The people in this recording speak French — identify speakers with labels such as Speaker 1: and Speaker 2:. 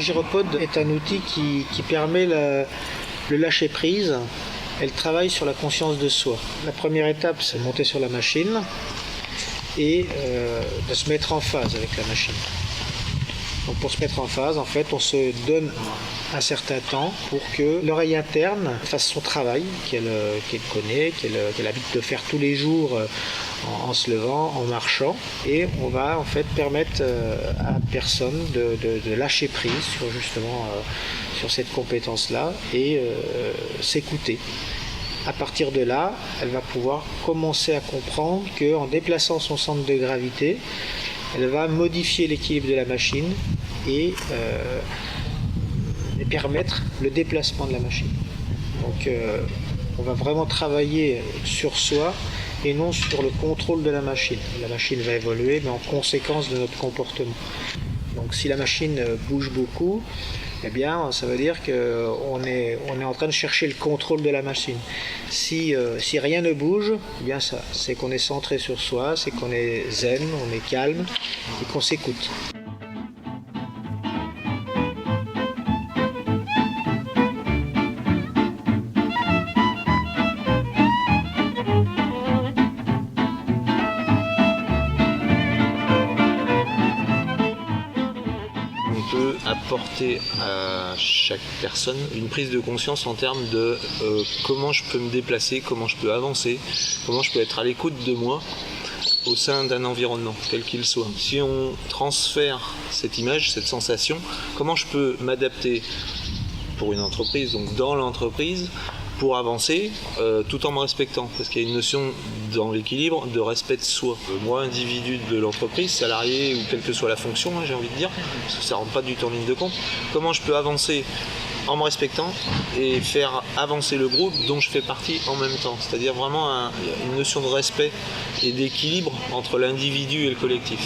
Speaker 1: gyropode est un outil qui permet le lâcher-prise. Elle travaille sur la conscience de soi. La première étape, c'est de monter sur la machine et de se mettre en phase avec la machine. Donc pour se mettre en phase, en fait, on se donne un certain temps pour que l'oreille interne fasse son travail qu'elle connaît, qu'elle habite de faire tous les jours en se levant, en marchant. Et on va en fait permettre à la personne de lâcher prise sur justement sur cette compétence-là et s'écouter. À partir de là, elle va pouvoir commencer à comprendre qu'en déplaçant son centre de gravité, elle va modifier l'équilibre de la machine et permettre le déplacement de la machine. Donc on va vraiment travailler sur soi et non sur le contrôle de la machine. La machine va évoluer, mais en conséquence de notre comportement. Donc si la machine bouge beaucoup, eh bien, ça veut dire qu'on est en train de chercher le contrôle de la machine. Si rien ne bouge, eh bien c'est qu'on est centré sur soi, c'est qu'on est zen, on est calme et qu'on s'écoute.
Speaker 2: Apporter à chaque personne une prise de conscience en termes de comment je peux me déplacer, comment je peux avancer, comment je peux être à l'écoute de moi au sein d'un environnement, quel qu'il soit. Si on transfère cette image, cette sensation, comment je peux m'adapter pour une entreprise, donc dans l'entreprise, pour avancer tout en me respectant, parce qu'il y a une notion dans l'équilibre de respect de soi. Moi, individu de l'entreprise, salarié ou quelle que soit la fonction, j'ai envie de dire, parce que ça ne rentre pas du tout en ligne de compte, comment je peux avancer en me respectant et faire avancer le groupe dont je fais partie en même temps. C'est-à-dire vraiment une notion de respect et d'équilibre entre l'individu et le collectif.